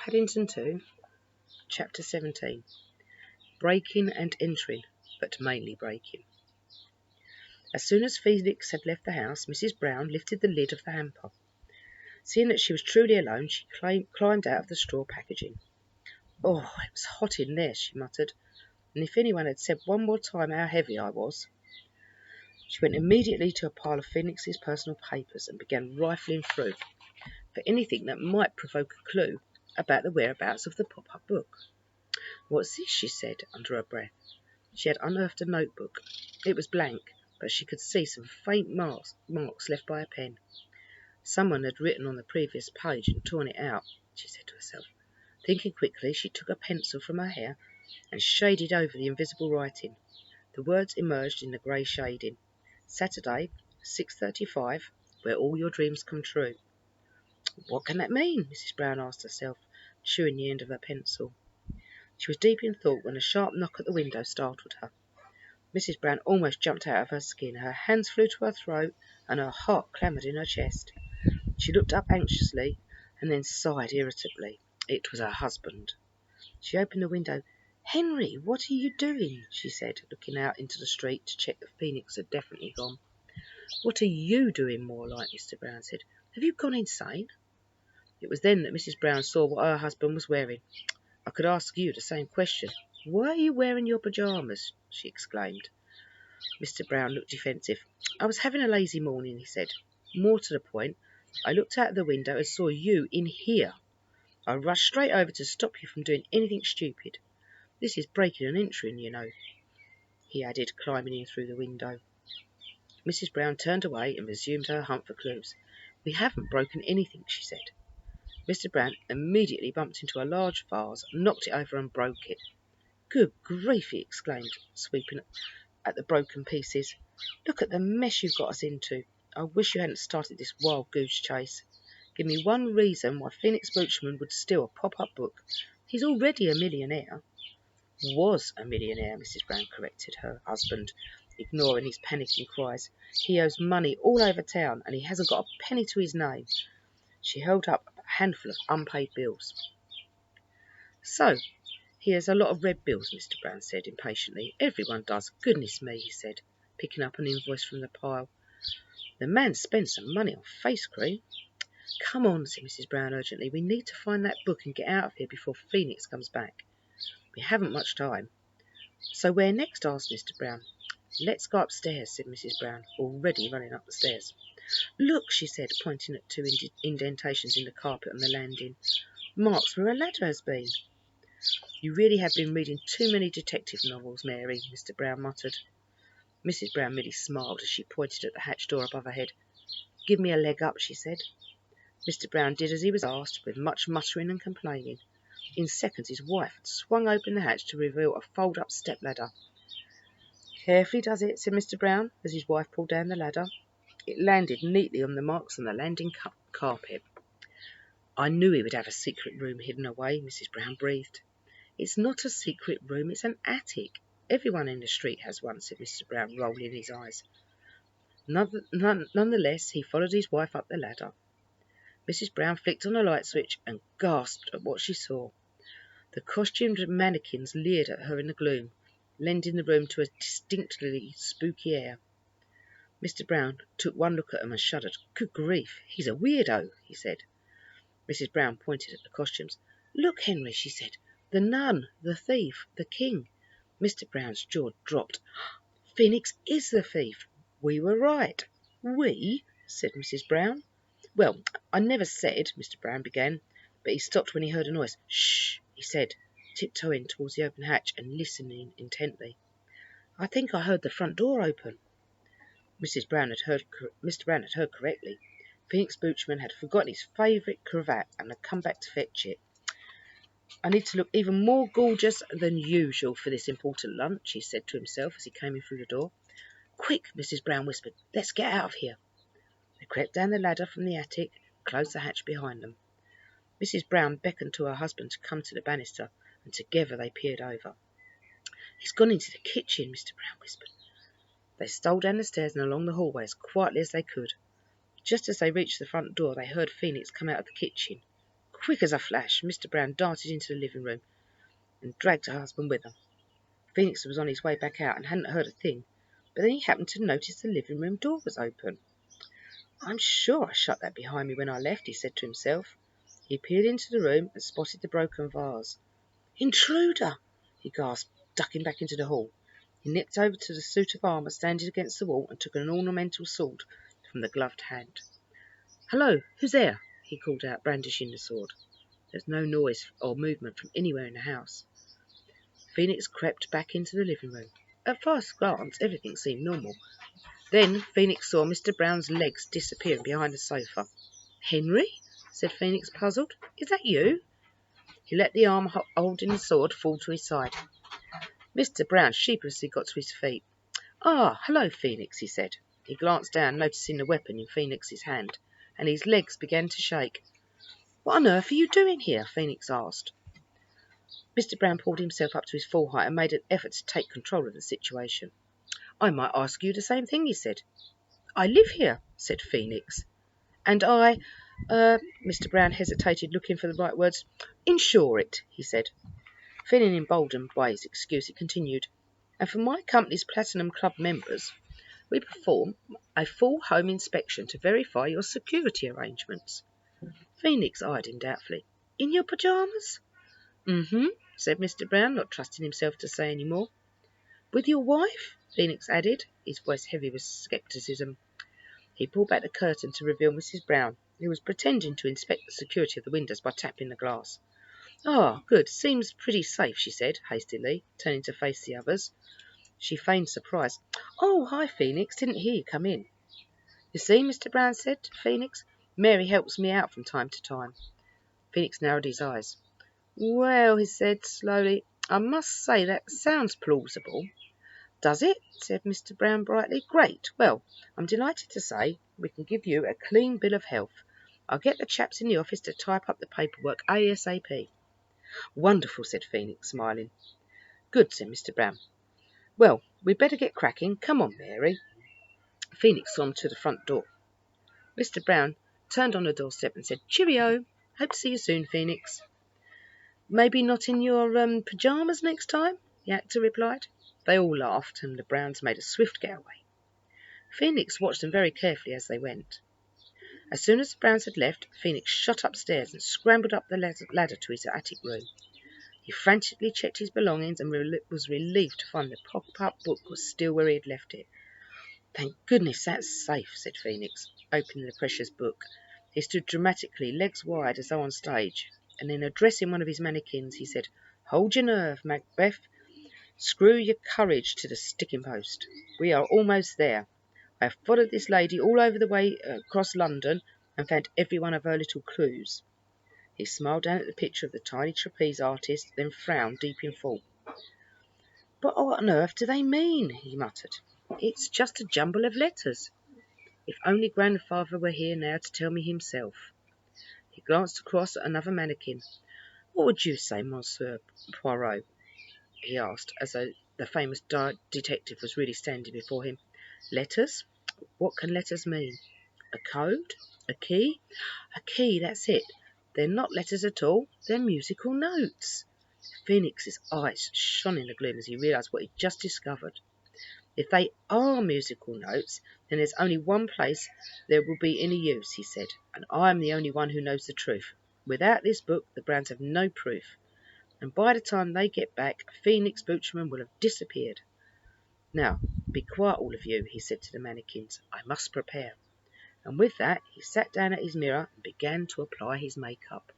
Paddington 2, Chapter 17. Breaking and entering, but mainly breaking. As soon as Felix had left the house, Mrs. Brown lifted the lid of the hamper. Seeing that she was truly alone, she climbed out of the straw packaging. "Oh, it was hot in there," she muttered, "and if anyone had said one more time how heavy I was." She went immediately to a pile of Felix's personal papers and began rifling through for anything that might provoke a clue about the whereabouts of the pop-up book. "What's this?" she said under her breath. She had unearthed a notebook. It was blank, but she could see some faint marks left by a pen. Someone had written on the previous page and torn it out, she said to herself. Thinking quickly, she took a pencil from her hair and shaded over the invisible writing. The words emerged in the grey shading. Saturday, 6:35, where all your dreams come true. What can that mean? Mrs. Brown asked herself, chewing the end of her pencil. She was deep in thought when a sharp knock at the window startled her. Mrs. Brown almost jumped out of her skin. Her hands flew to her throat and her heart clamoured in her chest. She looked up anxiously and then sighed irritably. It was her husband. She opened the window. "Henry, what are you doing?" she said, looking out into the street to check that Phoenix had definitely gone. "What are you doing, more like?" Mr. Brown said. "Have you gone insane?" It was then that Mrs. Brown saw what her husband was wearing. "I could ask you the same question. Why are you wearing your pyjamas?" she exclaimed. Mr. Brown looked defensive. "I was having a lazy morning," he said. "More to the point, I looked out of the window and saw you in here. I rushed straight over to stop you from doing anything stupid. This is breaking and entering, you know," he added, climbing in through the window. Mrs. Brown turned away and resumed her hunt for clues. "We haven't broken anything," she said. Mr. Brown immediately bumped into a large vase, knocked it over and broke it. "Good grief!" he exclaimed, sweeping at the broken pieces. "Look at the mess you've got us into. I wish you hadn't started this wild goose chase. Give me one reason why Phoenix Boochman would steal a pop-up book. He's already a millionaire." "Was a millionaire," Mrs. Brown corrected her husband, ignoring his panicking cries. "He owes money all over town, and he hasn't got a penny to his name." She held up a handful of unpaid bills. "So, he has a lot of red bills," Mr. Brown said impatiently. "Everyone does. Goodness me," he said, picking up an invoice from the pile. "The man spends some money on face cream." "Come on," said Mrs. Brown urgently. "We need to find that book and get out of here before Phoenix comes back. We haven't much time." "So where next?" asked Mr. Brown. "Let's go upstairs," said Mrs. Brown, already running up the stairs. "Look," she said, pointing at two indentations in the carpet on the landing. "Marks where a ladder has been." "You really have been reading too many detective novels, Mary," Mr. Brown muttered. Mrs. Brown merely smiled as she pointed at the hatch door above her head. "Give me a leg up," she said. Mr. Brown did as he was asked, with much muttering and complaining. In seconds his wife had swung open the hatch to reveal a fold-up step-ladder. "Carefully does it," said Mr. Brown, as his wife pulled down the ladder. It landed neatly on the marks on the landing carpet. "I knew he would have a secret room hidden away," Mrs. Brown breathed. "It's not a secret room, it's an attic. Everyone in the street has one," said Mr. Brown, rolling his eyes. Nonetheless, he followed his wife up the ladder. Mrs. Brown flicked on a light switch and gasped at what she saw. The costumed mannequins leered at her in the gloom, lending the room to a distinctly spooky air. Mr. Brown took one look at them and shuddered. "Good grief, he's a weirdo," he said. Mrs. Brown pointed at the costumes. "Look, Henry," she said. "The nun, the thief, the king." Mr. Brown's jaw dropped. "Phoenix is the thief. We were right." "We?" said Mrs. Brown. "Well, I never said," Mr. Brown began, but he stopped when he heard a noise. "Shh," he said, tiptoeing towards the open hatch and listening intently. "I think I heard the front door open." Mr. Brown had heard correctly. Phoenix Boochman had forgotten his favourite cravat and had come back to fetch it. "I need to look even more gorgeous than usual for this important lunch," he said to himself as he came in through the door. "Quick," Mrs. Brown whispered. "Let's get out of here." They crept down the ladder from the attic and closed the hatch behind them. Mrs. Brown beckoned to her husband to come to the banister, and together they peered over. "He's gone into the kitchen," Mr. Brown whispered. They stole down the stairs and along the hallway as quietly as they could. Just as they reached the front door, they heard Phoenix come out of the kitchen, Quick as a flash, Mr. Brown darted into the living room and dragged her husband with him. Phoenix was on his way back out and hadn't heard a thing, but then he happened to notice the living room door was open. "I'm sure I shut that behind me when I left," he said to himself. He peered into the room and spotted the broken vase. "Intruder!" he gasped, ducking back into the hall. He nipped over to the suit of armour standing against the wall and took an ornamental sword from the gloved hand. "Hello, who's there?" he called out, brandishing the sword. There was no noise or movement from anywhere in the house. Phoenix crept back into the living room. At first glance, everything seemed normal. Then Phoenix saw Mr. Brown's legs disappearing behind the sofa. "Henry?" said Phoenix, puzzled. "Is that you?" He let the arm holding the sword fall to his side. Mr. Brown sheepishly got to his feet. "Ah, hello, Phoenix," he said. He glanced down, noticing the weapon in Phoenix's hand, and his legs began to shake. "What on earth are you doing here?" Phoenix asked. Mr. Brown pulled himself up to his full height and made an effort to take control of the situation. "I might ask you the same thing," he said. "I live here," said Phoenix. "And Mr. Brown hesitated, looking for the right words. "Insure it," he said. Feeling emboldened by his excuse, he continued, "And for my company's Platinum Club members, we perform a full home inspection to verify your security arrangements." Phoenix eyed him doubtfully. "In your pyjamas?" "Mm-hmm," said Mr. Brown, not trusting himself to say any more. "With your wife?" Phoenix added, his voice heavy with scepticism. He pulled back the curtain to reveal Mrs. Brown, who was pretending to inspect the security of the windows by tapping the glass. "Ah, good. Seems pretty safe," she said, hastily, turning to face the others. She feigned surprise. "Oh, hi, Phoenix. Didn't hear you come in." "You see," Mr. Brown said to Phoenix, "Mary helps me out from time to time." Phoenix narrowed his eyes. "Well," he said slowly, "I must say that sounds plausible." "Does it?" said Mr. Brown brightly. "Great. Well, I'm delighted to say we can give you a clean bill of health. I'll get the chaps in the office to type up the paperwork ASAP. "Wonderful," said Phoenix, smiling. "Good," said Mr. Brown. "Well, we'd better get cracking. Come on, Mary." Phoenix saw him to the front door. Mr. Brown turned on the doorstep and said, "Cheerio. Hope to see you soon, Phoenix." "Maybe not in your pyjamas next time," the actor replied. They all laughed, and the Browns made a swift getaway. Phoenix watched them very carefully as they went. As soon as the Browns had left, Phoenix shot upstairs and scrambled up the ladder to his attic room. He frantically checked his belongings and was relieved to find the pop-up book was still where he had left it. "Thank goodness that's safe," said Phoenix, opening the precious book. He stood dramatically, legs wide as though on stage, and then addressing one of his mannequins, he said, "Hold your nerve, Macbeth. Screw your courage to the sticking post. We are almost there. I have followed this lady all over the way across London and found every one of her little clues." He smiled down at the picture of the tiny trapeze artist, then frowned deep in thought. "But what on earth do they mean?" he muttered. "It's just a jumble of letters. If only grandfather were here now to tell me himself." He glanced across at another mannequin. "What would you say, Monsieur Poirot?" he asked, as though the famous detective was really standing before him. "Letters? What can letters mean? A code? A key?" "A key, that's it. They're not letters at all. They're musical notes." Phoenix's eyes shone in the gloom as he realised what he'd just discovered. "If they are musical notes, then there's only one place there will be any use," he said, "and I am the only one who knows the truth. Without this book, the Browns have no proof, and by the time they get back, Phoenix Butcherman will have disappeared. Now, be quiet, all of you," he said to the mannequins. "I must prepare." And with that, he sat down at his mirror and began to apply his makeup.